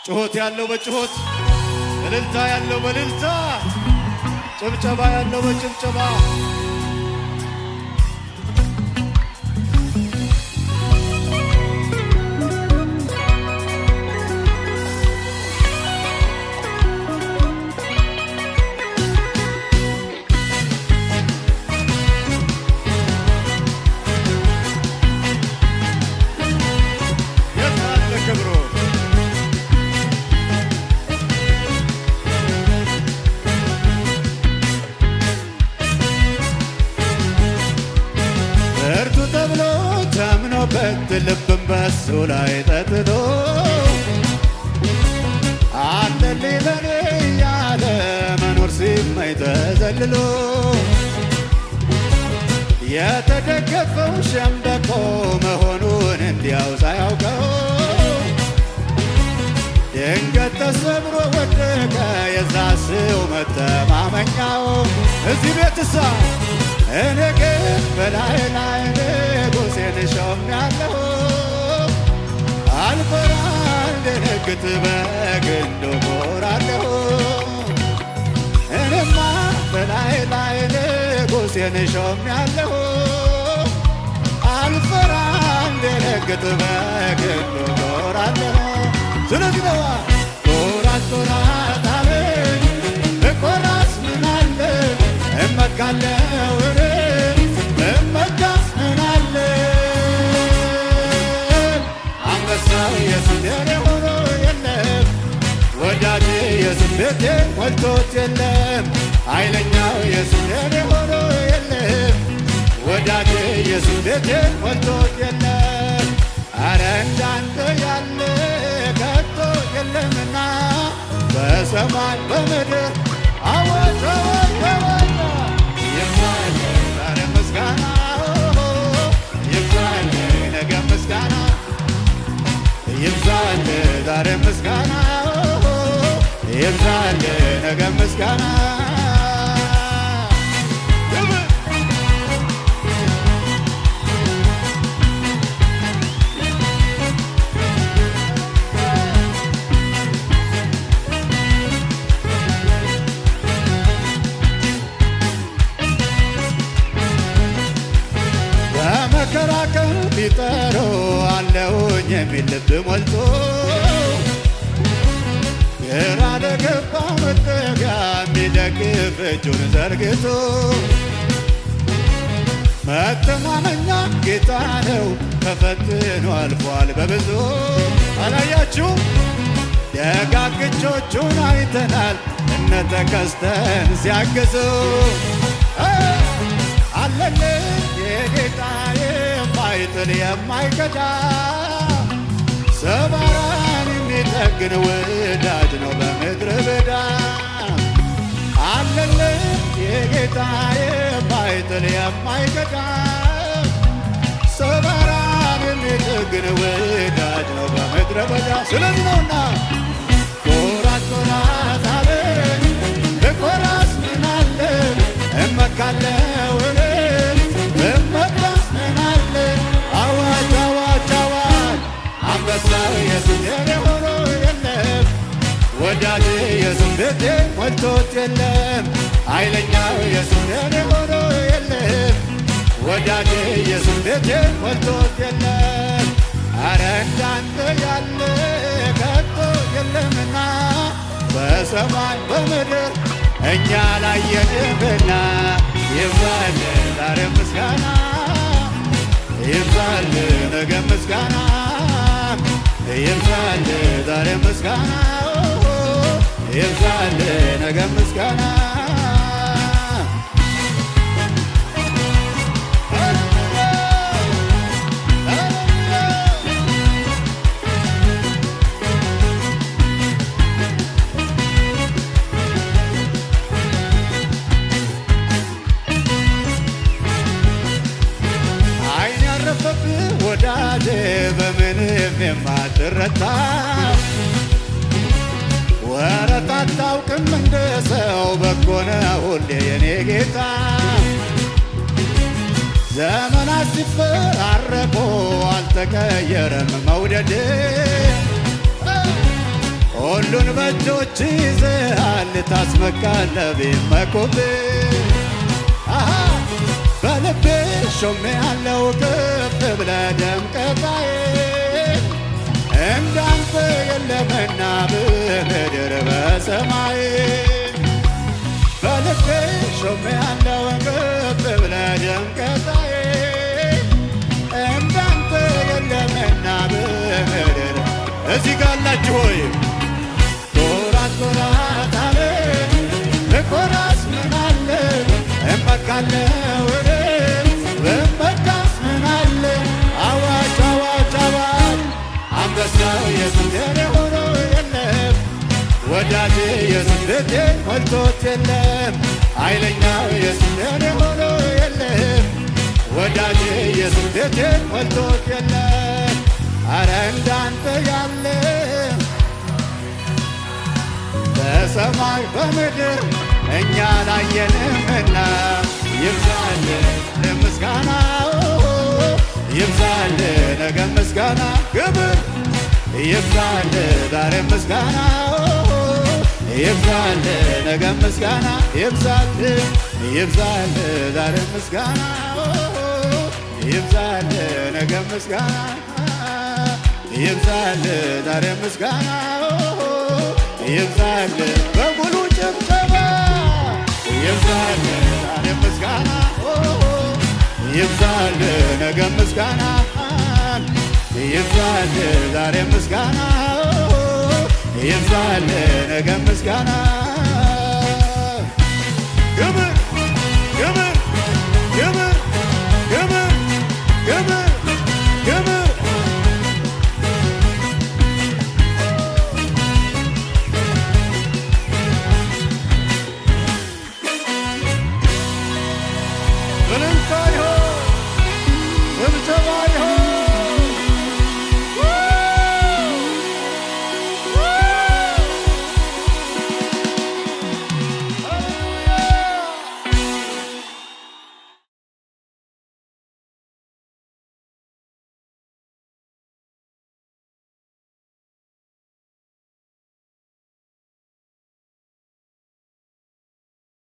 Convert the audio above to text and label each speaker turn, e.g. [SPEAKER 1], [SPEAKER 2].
[SPEAKER 1] ጩኸት ያለው በጩኸት እልልታ ያለው በእልልታ ጭብጨባ ያለው በጭብጨባ ልብም በሱ ላይ ጠጥቶ አለልኝ በኔ ያለ መኖር ሲመኝ ተዘልሎ የተደገፈው ሸምበቆ መሆኑን እንዲያው ሳያውቀው ድንገት ተሰብሮ ወደቀ የዛ ሰው መተማመኛው። እዚህ ቤትሳ እኔ ግን በላይ ላይ ንጉሴን ሾሜያለሁ አልፈራም ልንግት በግንዱ እኮራለሁ። እኔማ በላይ ላይ ንጉሴን ሾሜያለሁ አልፈራም ልንግት በግንዱ እኮራለሁ። ስለዚህ ነዋ ኮራት ኮራት አለኝ ብኮራስ ምን አለ እመካለሁ እመካስ ምን አለ አንበሳው ኢየሱስ የኔ ሆኖ የለም ወዳጄ ኢየሱስ ቤቴ ሞልቶት የለም ኃይለኛው ኢየሱስ የኔ ሆኖ የለም ወዳጄ ኢየሱስ ቤቴ ሞልቶት የለም። አረ እንዳንተ ያለ ከቶ የለምና በሰማይ በምድር አዋጅ አዋጅ አዋጅ ይብዛል ዛሬ ምስጋና ይብዛል ነገ ምስጋና ይብዛል ዛሬ ምስጋና ይብዛል ነገ ምስጋና መከራከር ቢጠሩ አለውኝ የሚል ልብ ሞልቶ ግራ ለገባው መጠጊያ የሚደግፍ እጁን ዘርግቶ መተማመኛ ጌታ ነው ተፈትኖ አልፏል በብዙ። አላያችሁ ደጋግ እጆቹን አይተናል እነ ተከስተን ሲያግዙ አለልኝ የጌታ የማይጥል የማይከዳ ሰባራን የሚጠግን ወዳጅ ነው በምድረ በዳ። አለልኝ የጌታ የማይጥል የማይከዳ ሰባራን የሚጠግን ወዳጅ ነው በምድረ በዳ። ስለዚህ ነውና ኮራት ኮራት አለኝ ብኮራስ ምን አለ እመካለሁ እመካስ ምን አለ አዋጅ አዋጅ አዋጅ አንበሳው ኢየሱስ የኔ ሆኖ የለም ወዳጄ ኢየሱስ ቤቴ ሞልቶት የለም ኃይለኛው ኢየሱስ የኔ ሆኖ የለም ወዳጄ ኢየሱስ ቤቴ ሞልቶት የለም። አረ እንዳንተ ያለ ከቶ የለምና በሰማይ በምድር እኛ ላየንህና ይብዛል ዛሬ ምስጋና ይብዛል ነገ ምስጋና ይብዛል ዛሬ ምስጋና ይብዛል ነገ ምስጋና ወዳጄ በምንም የማትረታ ወረት አታውቅም እንደ ሰው በጎነ ሁሌ የኔ ጌታ ዘመናት ሲፈራረቁ አልተቀየረም መውደድ ሁሉን በእጆች ይዘሃል ልታስመካለ ቢመኩብህ በልቤ ሾሜ ያለው ከፍ ብለህ ደምቀታዬ እንዳንተ የለምና በምድር በሰማይ በልቤ ሾሜ ያለው ከፍ ብለህ ደምቀታዬ እንዳንተ የለምና በምድር እዚህ ጋር አላችሁ ሆይ ኮራት ኮራት አለ ኮራስ ምን አለ እመካለሁ በመካስ ምን አለ አዋጅ አዋጅ አዋጅ አንበሳው ኢየሱስ የኔ ሆኖ የለም ወዳጄ ኢየሱስ ቤቴን ሞልቶት የለም ኃይለኛው ኢየሱስ የኔ ሆኖ የለም ወዳጄ ኢየሱስ ቤቴን ሞልቶት የለም አረ እንዳንተ ያለ በሰማይ በምድር እኛ ላየንምና ይብዛል ምስጋና ይብዛል ነገ ምስጋና ክብር ይብዛል ዛሬ ምስጋና ይብዛል ነገ ምስጋና ይብዛል ይብዛል ዛሬ ምስጋና ይብዛል ነገ ምስጋና ይብዛል ዛሬ ምስጋና ይብዛል በሙሉ ጭብጨባ ይብዛል ዛሬ ምስጋና ይብዛል ነገ ምስጋና ይብዛል ዛሬ ምስጋና ይብዛል ነገ ምስጋና